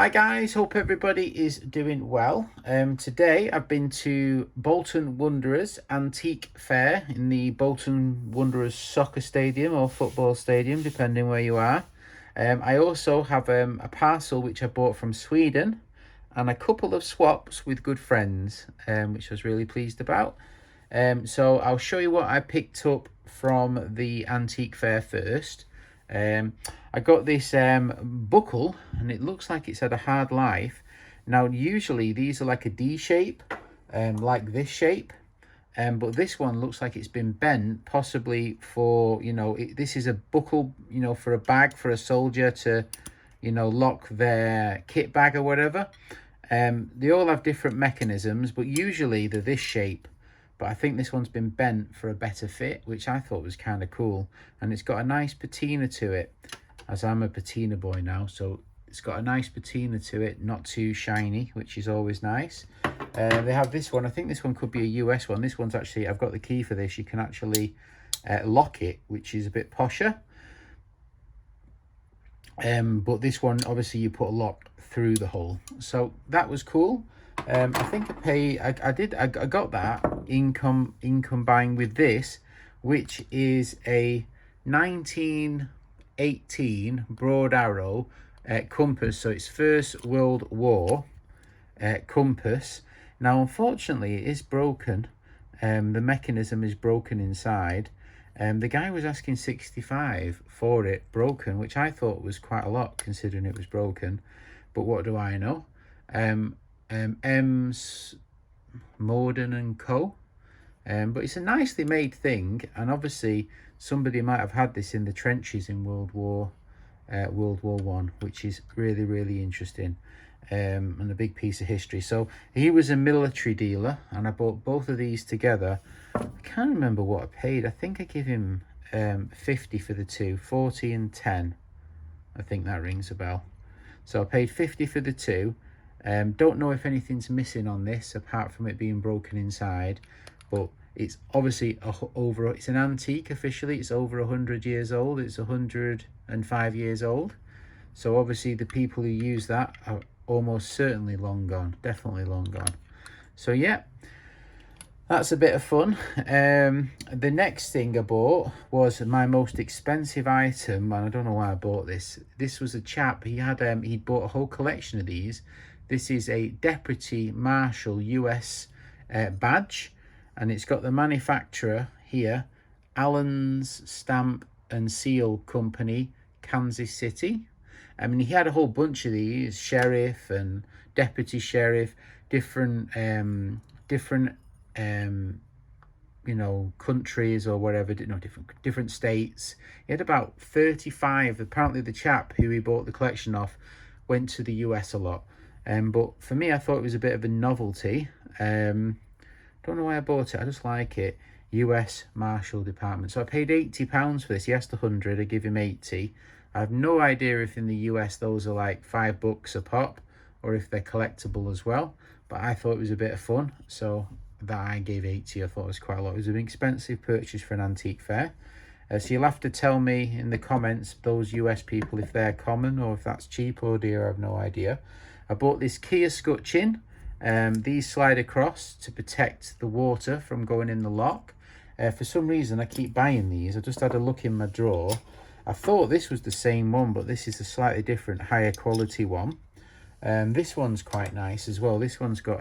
Hi guys, hope everybody is doing well. Today I've been to Bolton Wanderers Antique Fair in the Bolton Wanderers soccer stadium or football stadium, depending where you are. I also have a parcel which I bought from Sweden and a couple of swaps with good friends, which I was really pleased about. So I'll show you what I picked up from the antique fair first. I got this buckle and it looks like it's had a hard life. Now usually these are like a D shape, like this shape, but this one looks like it's been bent, possibly for, this is a buckle, for a bag for a soldier to, lock their kit bag or whatever. They all have different mechanisms, but usually they're this shape. But I think this one's been bent for a better fit, which I thought was kind of cool. And it's got a nice patina to it, as I'm a patina boy now. So it's got a nice patina to it, not too shiny, which is always nice. They have this one. I think this one could be a US one. This one's actually, I've got the key for this. You can actually lock it, which is a bit posher. But this one, obviously, you put a lock through the hole. So that was cool. I think I got that in combined with this, which is a 1918 broad arrow compass. So it's First World War compass. Now, unfortunately, it is broken. The mechanism is broken inside. The guy was asking 65 for it broken, which I thought was quite a lot considering it was broken. But what do I know? M's Morden and Co. But it's a nicely made thing, and obviously somebody might have had this in the trenches in World War One, which is really, really interesting, and a big piece of history. So he was a military dealer, and I bought both of these together. I can't remember what I paid. I think I gave him 50 for the two, 40 and 10. I think that rings a bell. So I paid 50 for the two. Don't know if anything's missing on this apart from it being broken inside, but it's obviously it's an antique officially. It's over 100 years old. It's 105 years old. So obviously the people who use that are almost certainly long gone, definitely long gone. So yeah, that's a bit of fun. The next thing I bought was my most expensive item, and I don't know why I bought this. This was a chap, he'd bought a whole collection of these. This is a Deputy Marshal US badge, and it's got the manufacturer here, Allen's Stamp and Seal Company, Kansas City. I mean, he had a whole bunch of these, sheriff and deputy sheriff, different countries or whatever, different states. He had about 35. Apparently the chap who he bought the collection off went to the US a lot. But for me, I thought it was a bit of a novelty. Don't know why I bought it. I just like it. US Marshal Department. So I paid £80 for this. He asked 100. I give him 80. I have no idea if in the US those are like $5 a pop or if they're collectible as well. But I thought it was a bit of fun. So that I gave 80. I thought it was quite a lot. It was an expensive purchase for an antique fair. So you'll have to tell me in the comments, those US people, if they're common or if that's cheap or dear. I have no idea. I bought this Kia scutcheon. These slide across to protect the water from going in the lock. For some reason, I keep buying these. I just had a look in my drawer. I thought this was the same one, but this is a slightly different, higher quality one. This one's quite nice as well. This one's got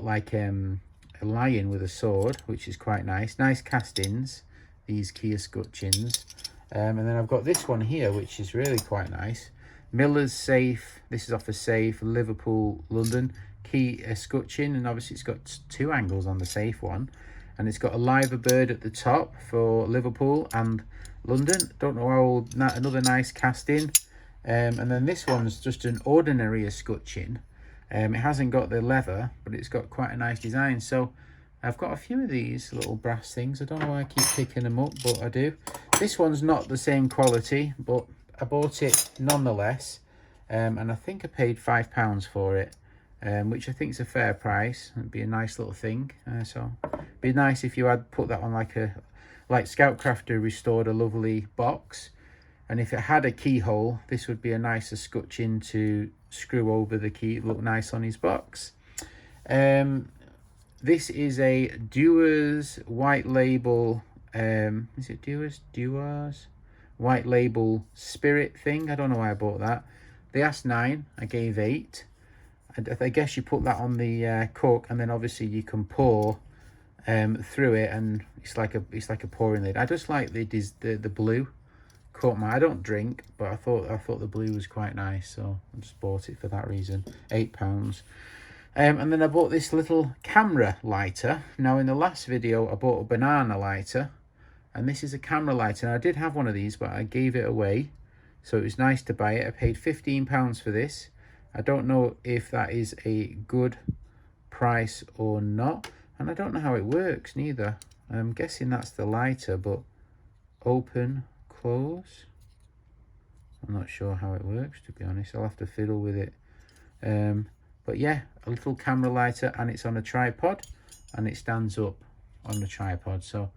like a lion with a sword, which is quite nice. Nice castings, these Kia scutcheons. And then I've got this one here, which is really quite nice. Miller's safe. This is off a safe, Liverpool, London. Key scutcheon, and obviously it's got two angles on the safe one, and it's got a liver bird at the top for Liverpool and London. Don't know how old. Another nice casting. And then this one's just an ordinary escutcheon. It hasn't got the leather, but it's got quite a nice design. So I've got a few of these little brass things. I don't know why I keep picking them up, but I do. This one's not the same quality, but I bought it nonetheless. And I think I paid £5 for it, which I think is a fair price. It'd be a nice little thing. So it'd be nice if you had put that on like Scoutcrafter restored a lovely box. And if it had a keyhole, this would be a nicer scutch in to screw over the key. Look nice on his box. This is a Dewar's white label. Is it Dewar's white label spirit thing? I don't know why I bought that. They asked 9, I gave 8. I guess you put that on the cork, and then obviously you can pour through it, and it's like a pouring lid. I just like the blue. Caught my. I don't drink, but I thought the blue was quite nice, so I just bought it for that reason. £8. And then I bought this little camera lighter. Now in the last video I bought a banana lighter, and this is a camera lighter. And I did have one of these, but I gave it away, so it was nice to buy it. I paid £15 for this. I don't know if that is a good price or not, and I don't know how it works neither. I'm guessing that's the lighter, but open, close. I'm not sure how it works, to be honest. I'll have to fiddle with it. But yeah, a little camera lighter, and it's on a tripod, and it stands up on the tripod. So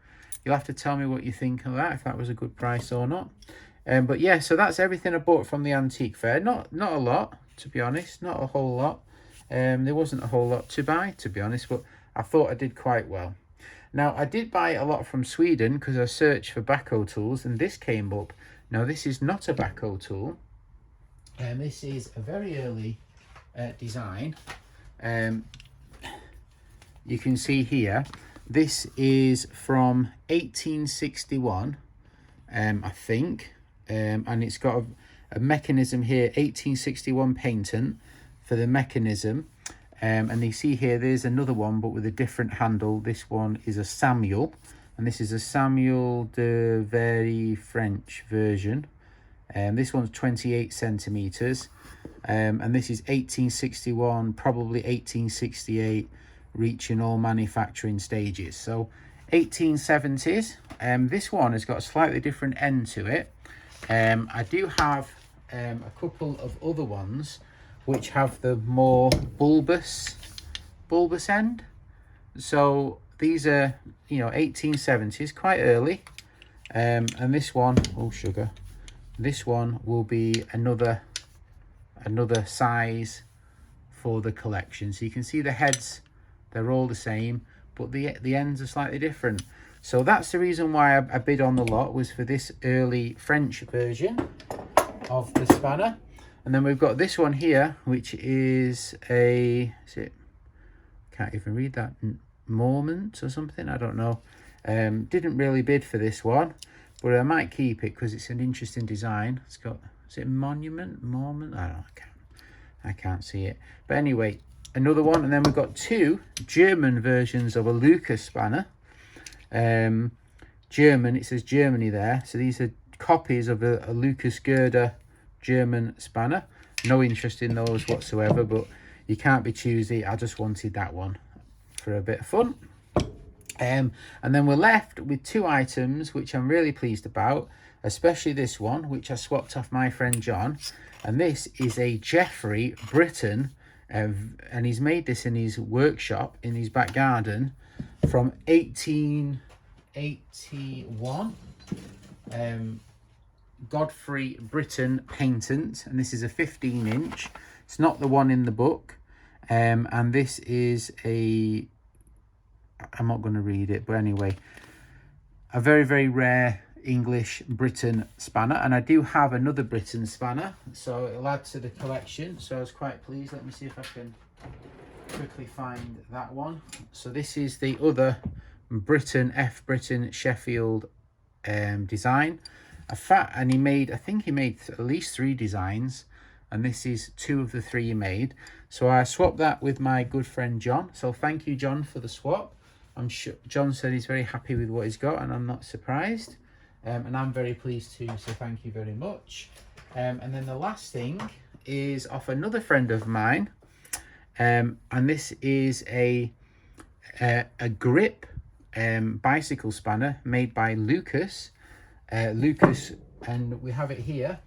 you'll have to tell me what you think of that, if that was a good price or not. But yeah, so that's everything I bought from the antique fair. Not a lot, to be honest, not a whole lot. There wasn't a whole lot to buy, to be honest, but I thought I did quite well. Now, I did buy a lot from Sweden because I searched for backhoe tools, and this came up. Now, this is not a backhoe tool, and this is a very early design. You can see here, this is from 1861, I think, and it's got a mechanism here, 1861 patent for the mechanism. And you see here, there's another one, but with a different handle. This one is a Samuel, and this is a Samuel de Very French version. This one's 28 centimeters, and this is 1861, probably 1868, reaching all manufacturing stages. So 1870s. This one has got a slightly different end to it. I do have a couple of other ones which have the more bulbous end. So these are, 1870s, quite early. And this one, oh sugar, this one will be another size for the collection. So you can see the heads, they're all the same, but the ends are slightly different. So that's the reason why I bid on the lot, was for this early French version of the spanner. And then we've got this one here, which is can't even read that, Moment or something, I don't know. Didn't really bid for this one, but I might keep it because it's an interesting design. It's got, is it Moment? I don't know, I can't see it. But anyway, another one. And then we've got 2 German versions of a Lucas spanner. German, it says Germany there. So these are copies of a Lucas Girder German spanner. No interest in those whatsoever, but you can't be choosy. I just wanted that one for a bit of fun. And then we're left with 2 items which I'm really pleased about, especially this one, which I swapped off my friend John. And this is a Jeffrey Britton, and he's made this in his workshop in his back garden from 1881. Godfrey Britton patent, and this is a 15-inch. It's not the one in the book, and this is I'm not going to read it, but anyway, a very, very rare English Britton spanner. And I do have another Britton spanner, so it'll add to the collection. So I was quite pleased. Let me see if I can quickly find that one. So this is the other Britton, F. Britton Sheffield design. And I think he made at least 3 designs, and this is 2 of the 3 he made. So I swapped that with my good friend John. So thank you, John, for the swap. I'm sure John said he's very happy with what he's got, and I'm not surprised. And I'm very pleased too, so thank you very much. And then the last thing is off another friend of mine, and this is a grip bicycle spanner made by Lucas, and we have it here.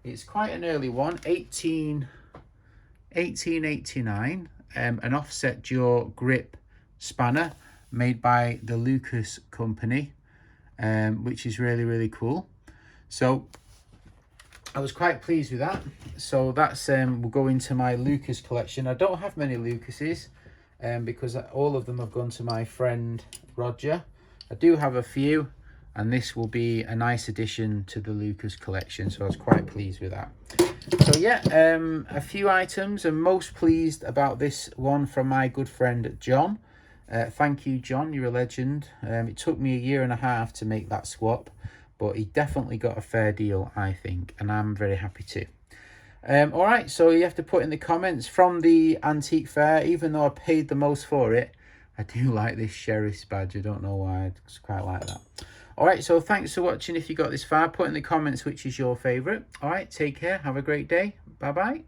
It's quite an early one, 1889, an offset jaw grip spanner made by the Lucas company, which is really, really cool. So I was quite pleased with that. So that's will go into my Lucas collection. I don't have many Lucases because all of them have gone to my friend Roger. I do have a few, and this will be a nice addition to the Lucas collection, so I was quite pleased with that. So yeah, a few items. I'm most pleased about this one from my good friend John. Thank you, John, you're a legend. It took me 1.5 years to make that swap, but he definitely got a fair deal, I think, and I'm very happy too. All right, so you have to put in the comments from the antique fair. Even though I paid the most for it, I do like this sheriff's badge. I don't know why, I just quite like that. All right, so thanks for watching. If you got this far, put in the comments which is your favourite. All right, take care. Have a great day. Bye-bye.